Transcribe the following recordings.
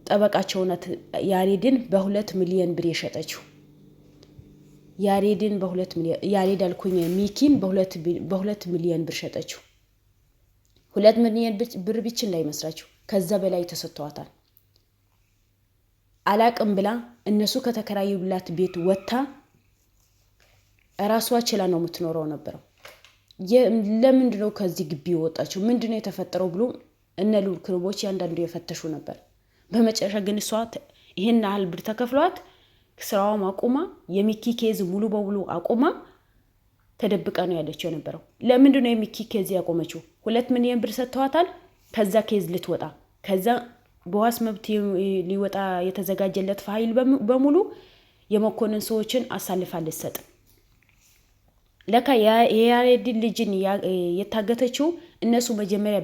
ጠበቃቸው ናት ያሬድን በ2 ሚሊዮን ብር የሸጠችው። ያሬድን ያሬድ አልኩኝ ሚኪን በ2 ሚሊዮን ብር ሸጠችው። 2 ሚሊዮን ብር ብቻ እንዳይመስላችሁ ከዛ በላይ ተሰጥቷታል። አላቅም ብላ እነሱ ከተከራዩላት ቤት ወጥታ ራሷ ችላ ነው የምትኖረው ነበረው። ለምንድነው ከዚህ ግቢ ወጣችው? ምንድነው የተፈጠረው ብሎ እነ ልዑል ክሩቦች ያንዳንዱ የፈተሹ ነበር። በመጨረሻ ግን እሷ ይሄን ያህል ብር ተከፍሏት ስራዋን አቁማ የሚኪ ኬዝ ሙሉ በሙሉ አቁማ ተደብቃ ነው ያለችው የነበረው። ለምንድነው የሚኪ ኬዝ ያቆመችው? 2 ሚሊዮን ብር ሰጥተዋታል። ከዛ ኬዝ ልትወጣ ከዛ በዋስ መብት ሊወጣ የተዘጋጀለት ፋይል በሙሉ የመኮንን ሰዎችን አሳልፋ ልትሰጥ ለካ የያሬድ ልጅን የታገተችው እነሱ መጀመሪያ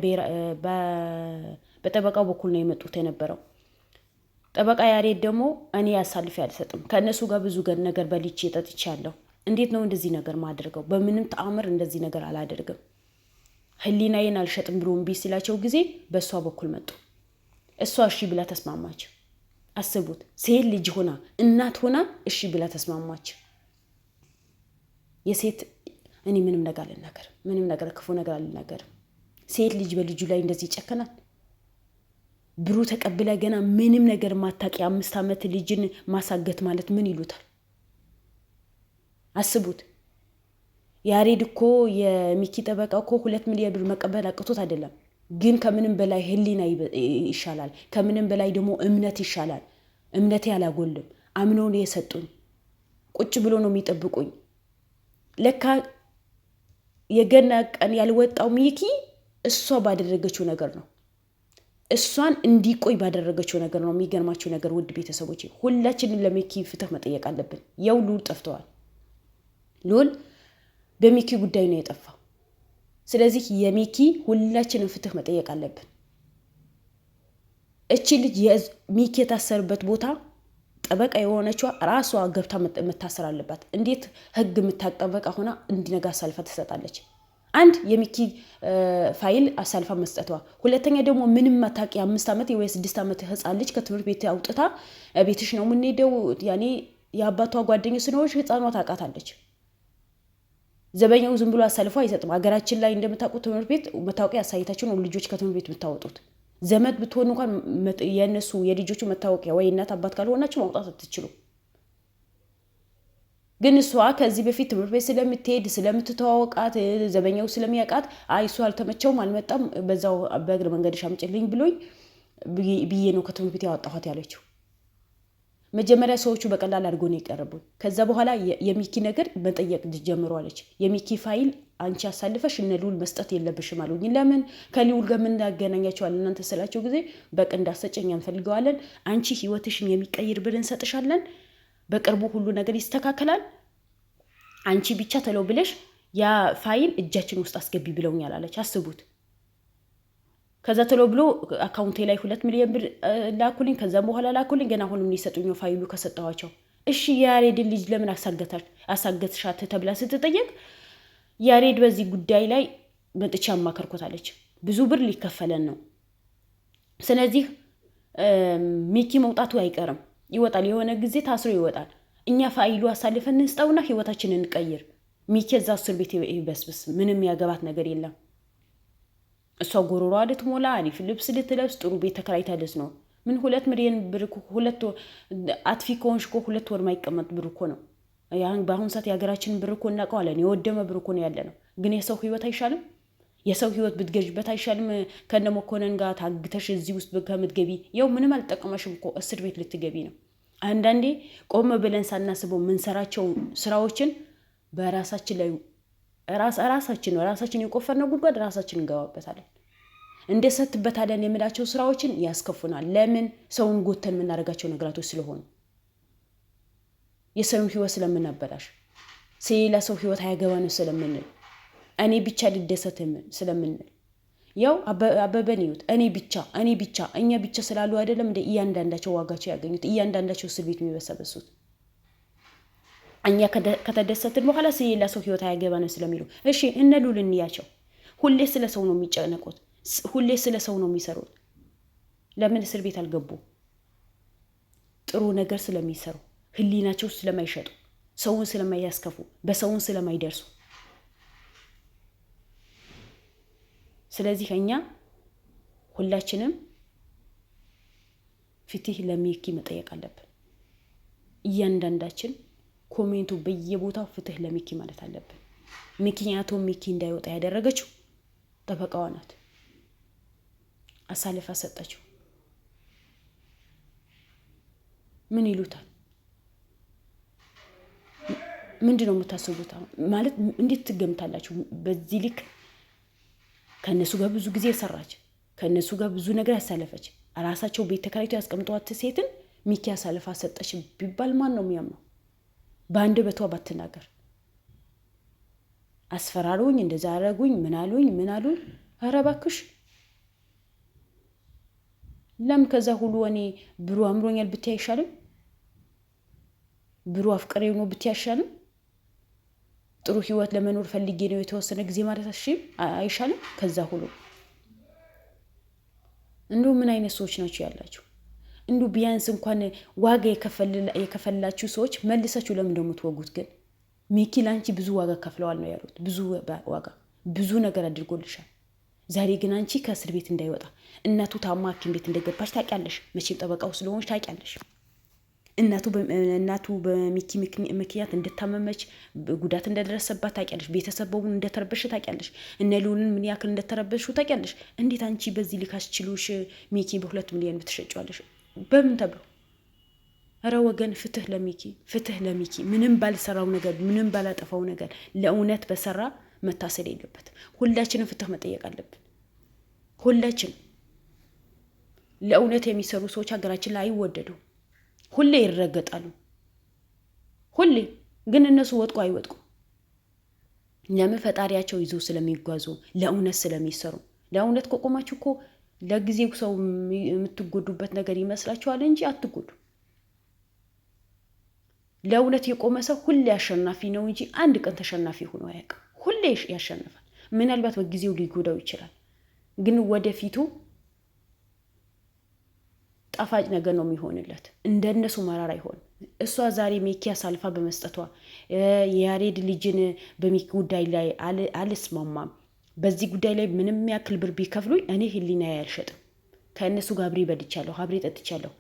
በጠበቃው በኩል ነው የመጡት የነበረው። ጠበቃ ያሬድ ደግሞ እኔ አሳልፌ አልሰጥም፣ ከእነሱ ጋር ብዙ ነገር በልቼ ጠጥቻለሁ፣ እንዴት ነው እንደዚህ ነገር ማድረገው? በምንም ተአምር እንደዚህ ነገር አላደርግም፣ ህሊናዬን አልሸጥም ብሎ እምቢ ሲላቸው ጊዜ በእሷ በኩል መጡ። እሷ እሺ ብላ ተስማማች። አስቡት፣ ሴት ልጅ ሆና እናት ሆና እሺ ብላ ተስማማች። የሴት እኔ ምንም ነገር አልናገርም፣ ምንም ነገር ክፉ ነገር አልናገርም። ሴት ልጅ በልጁ ላይ እንደዚህ ይጨከናል? ብሩ ተቀብላ ገና ምንም ነገር ማታቂ 5 ዓመት ልጅን ማሳገት ማለት ምን ይሉታል? አስቡት። ያሬድ እኮ የሚኪ ጠበቃ እኮ 2 ሚሊዮን ብር መቀበል አቅቶት አይደለም፣ ግን ከምንም በላይ ህሊና ይሻላል፣ ከምንም በላይ ደግሞ እምነት ይሻላል። እምነቴ አላጎልም፣ አምነው ነው የሰጡኝ፣ ቁጭ ብሎ ነው የሚጠብቁኝ። ለካ የገና ቀን ያልወጣው ሚኪ እሷ ባደረገችው ነገር ነው፣ እሷን እንዲቆይ ባደረገችው ነገር ነው። የሚገርማችሁ ነገር ውድ ቤተሰቦች፣ ሁላችንም ለሚኪ ፍትህ መጠየቅ አለብን። ያው ልዑል ጠፍተዋል። ልዑል በሚኪ ጉዳይ ነው የጠፋው። ስለዚህ የሚኪ ሁላችንም ፍትህ መጠየቅ አለብን። እቺ ልጅ ሚኪ የታሰርበት ቦታ ጠበቃ የሆነችዋ ራሷ ገብታ መታሰር አለባት። እንዴት ህግ የምታጠበቃ ሆና እንዲነጋ አሳልፋ ትሰጣለች? አንድ የሚኪ ፋይል አሳልፋ መስጠቷ፣ ሁለተኛ ደግሞ ምንም ማታቂ 5 ዓመት ወይ 6 ዓመት ህፃን ልጅ ከትምህርት ቤት አውጥታ ቤትሽ ነው የምንሄደው፣ ያኔ የአባቷ ጓደኛ ስለሆነች ህፃኗ ታውቃታለች። ዘበኛው ዝም ብሎ አሳልፎ አይሰጥም። ሀገራችን ላይ እንደምታውቁት ትምህርት ቤት መታወቂያ አሳይታችሁ ነው ልጆች ከትምህርት ቤት የምታወጡት። ዘመድ ብትሆኑ እንኳን የነሱ የልጆቹ መታወቂያ ወይ እናት አባት ካልሆናችሁ ማውጣት አትችሉ። ግን እሷ ከዚህ በፊት ትምህርት ቤት ስለምትሄድ ስለምትተዋወቃት ዘበኛው ስለሚያውቃት እሱ አልተመቸውም አልመጣም፣ በዛው በእግር መንገድሽ አምጪልኝ ብሎኝ ብዬ ነው ከትምህርት ቤት ያወጣኋት ያለችው። መጀመሪያ ሰዎቹ በቀላል አድርጎ ነው የቀረቡት። ከዛ በኋላ የሚኪ ነገር መጠየቅ ጀምሯለች። የሚኪ ፋይል አንቺ አሳልፈሽ እነ ልዑል መስጠት የለብሽም አሉኝ። ለምን ከልዑል ጋር ምን ያገናኛቸዋል እናንተ ስላቸው ጊዜ በቅ እንዳሰጨኝ እንፈልገዋለን፣ አንቺ ህይወትሽን የሚቀይር ብር እንሰጥሻለን፣ በቅርቡ ሁሉ ነገር ይስተካከላል፣ አንቺ ብቻ ተለው ብለሽ ያ ፋይል እጃችን ውስጥ አስገቢ ብለውኛል አለች። አስቡት። ከዛ ተለው ብሎ አካውንቴ ላይ 2 ሚሊዮን ብር ላኩልኝ። ከዛም በኋላ ላኩልኝ። ገና አሁንም ሊሰጡኝ ፋይሉ ከሰጠኋቸው። እሺ የያሬድን ልጅ ለምን አሳገትሻት ተብላ ስትጠየቅ ያሬድ በዚህ ጉዳይ ላይ መጥቻ አማከርኩታለች። ብዙ ብር ሊከፈለን ነው። ስለዚህ ሚኪ መውጣቱ አይቀርም፣ ይወጣል። የሆነ ጊዜ ታስሮ ይወጣል። እኛ ፋይሉ አሳልፈን እንስጠውና ህይወታችንን እንቀይር። ሚኪ እዛ እስር ቤት ይበስብስ፣ ምንም ያገባት ነገር የለም። እሷ ጎሮሯ ልትሞላ አሪፍ ልብስ ልትለብስ ጥሩ ቤት ተከራይታለች ነው። ምን 2 ሚሊዮን ብር ሁለት አጥፊ ከሆንሽ እኮ 2 ወር ማይቀመጥ ብር እኮ ነው። በአሁኑ ሰዓት የሀገራችን ብር እኮ እናውቀዋለን። የወደመ ብር እኮ ነው ያለ ነው። ግን የሰው ህይወት አይሻልም? የሰው ህይወት ብትገዥበት አይሻልም? ከነ መኮንን ጋር ታግተሽ እዚህ ውስጥ ከምትገቢ ያው ምንም አልጠቀመሽም እኮ እስር ቤት ልትገቢ ነው። አንዳንዴ ቆም ብለን ሳናስበው የምንሰራቸው ስራዎችን በራሳችን ላይ ራሳችን የቆፈርነው ጉድጓድ ራሳችን እንገባበታለን፣ እንደሰትበታለን የምላቸው ስራዎችን ያስከፉናል። ለምን? ሰውን ጎተን የምናደርጋቸው ነገራቶች ስለሆኑ፣ የሰውን ህይወት ስለምናበላሽ፣ ስለሌላ ሰው ህይወት አያገባንም ስለምንል፣ እኔ ብቻ ልደሰት ስለምንል፣ ያው አበበን ይዩት፣ እኔ ብቻ እኛ ብቻ ስላሉ አይደለም እንደ እያንዳንዳቸው ዋጋቸው ያገኙት፣ እያንዳንዳቸው እስር ቤት የሚበሰበሱት። እኛ ከተደሰትን በኋላ ስለሌላ ሰው ህይወት አያገባንም ስለሚሉ። እሺ እነ ልዑል እንያቸው። ሁሌ ስለ ሰው ነው የሚጨነቁት፣ ሁሌ ስለ ሰው ነው የሚሰሩት። ለምን እስር ቤት አልገቡ? ጥሩ ነገር ስለሚሰሩ ህሊናቸው ስለማይሸጡ ሰውን ስለማያስከፉ በሰውን ስለማይደርሱ ስለዚህ እኛ ሁላችንም ፍትህ ለሚኪ መጠየቅ አለብን እያንዳንዳችን ኮሜንቱ በየቦታው ፍትህ ለሚኪ ማለት አለብን ምክንያቱም ሚኪ እንዳይወጣ ያደረገችው ጠበቃዋ ናት አሳልፋ ሰጠችው ምን ይሉታል ምንድነው የምታስቡት ማለት እንዴት ትገምታላችሁ በዚህ ልክ ከነሱ ጋር ብዙ ጊዜ ሰራች ከነሱ ጋር ብዙ ነገር ያሳለፈች ራሳቸው ቤት ተከራይቶ ያስቀምጧት ሴትን ሚኪ አሳልፋ ሰጠች ቢባል ማን ነው የሚያምነው በአንድ በቷ ባትናገር አስፈራሩኝ እንደዛ አረጉኝ ምን አሉኝ ኧረ እባክሽ ለም ከዛ ሁሉ እኔ ብሩ አምሮኛል ብትይ አይሻልም ብሩ አፍቅሬው ነው ብትይ አይሻልም ጥሩ ህይወት ለመኖር ፈልጌ ነው የተወሰነ ጊዜ ማለት አይሻልም ከዛ ሁሉ እንደው ምን አይነት ሰዎች ናቸው ያላችሁ እንደው ቢያንስ እንኳን ዋጋ የከፈላችሁ ሰዎች መልሳችሁ ለምን እንደምትወጉት ግን ሚኪ ላንቺ ብዙ ዋጋ ከፍለዋል ነው ያሉት ብዙ ዋጋ ብዙ ነገር አድርጎልሻል ዛሬ ግን አንቺ ከእስር ቤት እንዳይወጣ እናቱ ታማ ሐኪም ቤት እንደገባች ታውቂያለሽ መቼም ጠበቃው ስለሆንሽ ታውቂያለሽ እናቱ በሚኪ ምክንያት እንደታመመች ጉዳት እንደደረሰባት ታውቂያለሽ ቤተሰቡን እንደተረበሸ ታውቂያለሽ እነ ሉልን ምን ያክል እንደተረበሹ ታውቂያለሽ እንዴት አንቺ በዚህ ልካስ ችሉሽ ሚኪ በ2 ሚሊዮን ብትሸጪዋለሽ በምን ተብሎ ኧረ ወገን ፍትህ ለሚኪ ምንም ባልሰራው ነገር ምንም ባላጠፋው ነገር ለእውነት በሰራ መታሰር የለበት ሁላችንም ፍትህ መጠየቅ አለብን ሁላችን ለእውነት የሚሰሩ ሰዎች ሀገራችን ላይ አይወደዱ ሁሌ ይረገጣሉ ሁሌ ግን እነሱ ወጥቆ አይወጥቁ ለምን ፈጣሪያቸው ይዞ ስለሚጓዙ ለእውነት ስለሚሰሩ ለእውነት ቆቆማችሁ እኮ ለጊዜው ሰው የምትጎዱበት ነገር ይመስላችኋል እንጂ አትጎዱ ለእውነት የቆመ ሰው ሁሌ አሸናፊ ነው እንጂ አንድ ቀን ተሸናፊ ሆኖ አያውቅም ሁሌ ያሸንፋል ምናልባት በጊዜው ሊጎዳው ይችላል ግን ወደፊቱ ጣፋጭ ነገር ነው የሚሆንለት እንደነሱ መራራ ይሆን እሷ ዛሬ ሚኪ አሳልፋ በመስጠቷ የያሬድ ልጅን በሚኪ ጉዳይ ላይ አልስማማም በዚህ ጉዳይ ላይ ምንም ያክል ብር ቢከፍሉኝ እኔ ህሊና ያልሸጥም ከእነሱ ጋር አብሬ በልቻለሁ አብሬ ጠጥቻለሁ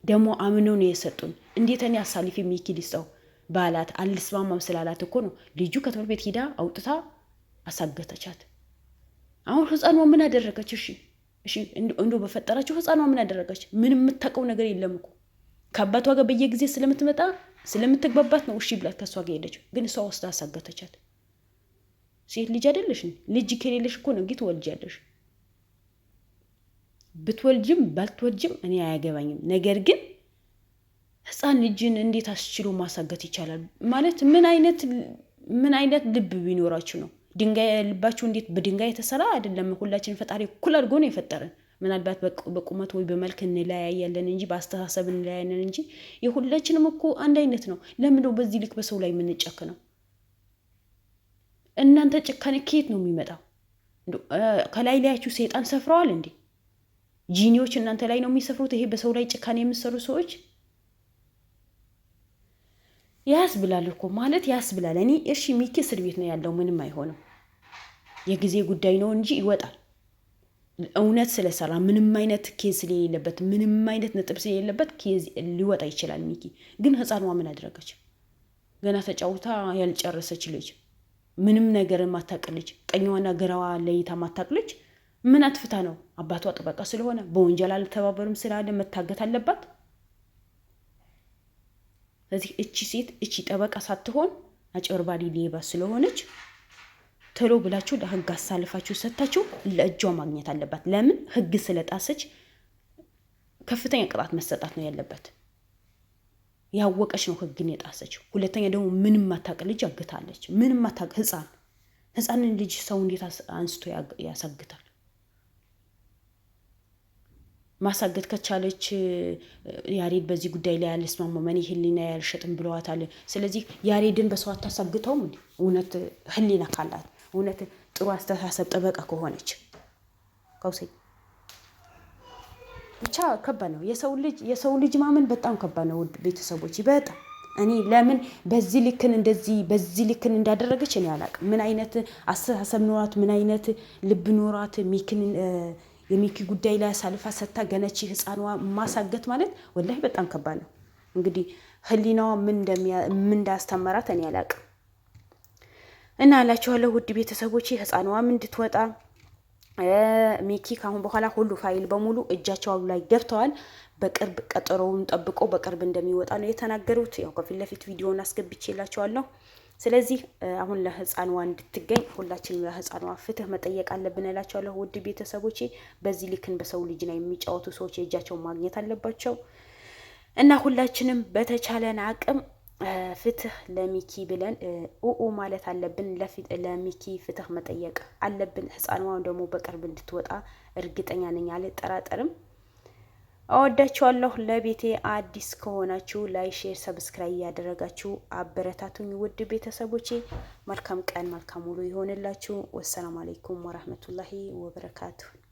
ደግሞ አምነው ነው የሰጡን እንዴት እኔ አሳልፌ ሚኪ ልስጠው ባላት አልስማማም ስላላት እኮ ነው ልጁ ከትምህርት ቤት ሄዳ አውጥታ አሳገተቻት አሁን ህፃኗ ምን አደረገች እሺ እንደው በፈጠራችሁ ህፃኗ ምን አደረገች ምንም የምታውቀው ነገር የለም እኮ ከአባቷ ጋር በየጊዜ ስለምትመጣ ስለምትግባባት ነው እሺ ብላት ከሷ ጋር ሄደች ግን እሷ ወስዳ አሳገተቻት ሴት ልጅ አይደለሽ ልጅ ከሌለሽ እኮ ነው ጊት ወልጃለሽ ብትወልጅም ባልትወልጅም እኔ አያገባኝም ነገር ግን ህፃን ልጅን እንዴት አስችሎ ማሳገት ይቻላል ማለት ምን አይነት ልብ ቢኖራችሁ ነው ድንጋይ ልባችሁ እንዴት በድንጋይ የተሰራ አይደለም ሁላችን ፈጣሪ እኩል አድርጎ ነው የፈጠረን ምናልባት በቁመት ወይ በመልክ እንለያያለን እንጂ በአስተሳሰብ እንለያያለን እንጂ የሁላችንም እኮ አንድ አይነት ነው ለምን ነው በዚህ ልክ በሰው ላይ የምንጨክነው እናንተ ጭካኔ ከየት ነው የሚመጣው ከላይ ላያችሁ ሰይጣን ሰፍረዋል እንዴ ጂኒዎች እናንተ ላይ ነው የሚሰፍሩት ይሄ በሰው ላይ ጭካኔ የሚሰሩ ሰዎች ያስብላል እኮ ማለት ያስብላል እኔ እሺ ሚኪ እስር ቤት ነው ያለው ምንም አይሆንም የጊዜ ጉዳይ ነው እንጂ ይወጣል እውነት ስለሰራ ምንም አይነት ኬስ የሌለበት ምንም አይነት ነጥብ የሌለበት ኬዝ ሊወጣ ይችላል ሚኪ ግን ህፃኗ ምን አደረገች ገና ተጫውታ ያልጨረሰች ልጅ ምንም ነገር ማታቅልጅ ቀኛዋና ግራዋ ለይታ ማታቅልጅ ምን አትፍታ ነው አባቷ ጠበቃ ስለሆነ በወንጀል አልተባበሩም ስላለ መታገት አለባት ስለዚህ እቺ ሴት እቺ ጠበቃ ሳትሆን አጭበርባሪ ሌባ ስለሆነች ተሎ ብላችሁ ለህግ አሳልፋችሁ ሰጣችሁ ለእጇ ማግኘት አለባት ለምን ህግ ስለጣሰች ከፍተኛ ቅጣት መሰጣት ነው ያለበት ያወቀች ነው ህግን የጣሰች ሁለተኛ ደግሞ ምንም ማታቀልጅ አግታለች ምንም ማታቅ ህፃንን ልጅ ሰው እንዴት አንስቶ ያሳግታል ማሳገት ከቻለች ያሬድ በዚህ ጉዳይ ላይ አልስማማም እኔ ህሊና ያልሸጥም ብለዋታል ስለዚህ ያሬድን በሰው አታሳግተውም እንዴ እውነት ህሊና ካላት እውነት ጥሩ አስተሳሰብ ጠበቃ ከሆነች ከውሰይ ብቻ ከባድ ነው። የሰው ልጅ ማመን በጣም ከባድ ነው። ውድ ቤተሰቦች በጣም እኔ ለምን በዚህ ልክን እንዳደረገች እኔ አላቅም። ምን አይነት አስተሳሰብ ኖራት፣ ምን አይነት ልብ ኖራት የሚኪ ጉዳይ ላይ አሳልፋ ሰታ ገነቺ ህፃኗ ማሳገት ማለት ወላሂ በጣም ከባድ ነው። እንግዲህ ህሊናዋ ምን እንዳስተመራት እኔ አላቅም። እና አላችኋለሁ ውድ ቤተሰቦች ህፃኗም እንድትወጣ ሚኪ ካሁን በኋላ ሁሉ ፋይል በሙሉ እጃቸው ላይ ገብተዋል። በቅርብ ቀጠሮውን ጠብቆ በቅርብ እንደሚወጣ ነው የተናገሩት። ያው ከፊት ለፊት ቪዲዮውን አስገብቼላችኋለሁ። ስለዚህ አሁን ለህፃኗ እንድትገኝ ሁላችንም ለህፃኗ ፍትህ መጠየቅ አለብን እላችኋለሁ ውድ ቤተሰቦቼ። በዚህ ልክን በሰው ልጅ ላይ የሚጫወቱ ሰዎች የእጃቸውን ማግኘት አለባቸው እና ሁላችንም በተቻለን አቅም ፍትህ ለሚኪ ብለን ማለት አለብን። ለሚኪ ፍትህ መጠየቅ አለብን። ህፃኗን ደግሞ በቅርብ እንድትወጣ እርግጠኛ ነኝ፣ አልጠራጠርም። እወዳችኋለሁ። ለቤቴ አዲስ ከሆናችሁ ላይ ሼር፣ ሰብስክራይብ ያደረጋችሁ አበረታቱኝ ውድ ቤተሰቦቼ። መልካም ቀን መልካም ውሎ ይሆንላችሁ። ወሰላሙ አለይኩም ወራህመቱላሂ ወበረካቱሁ።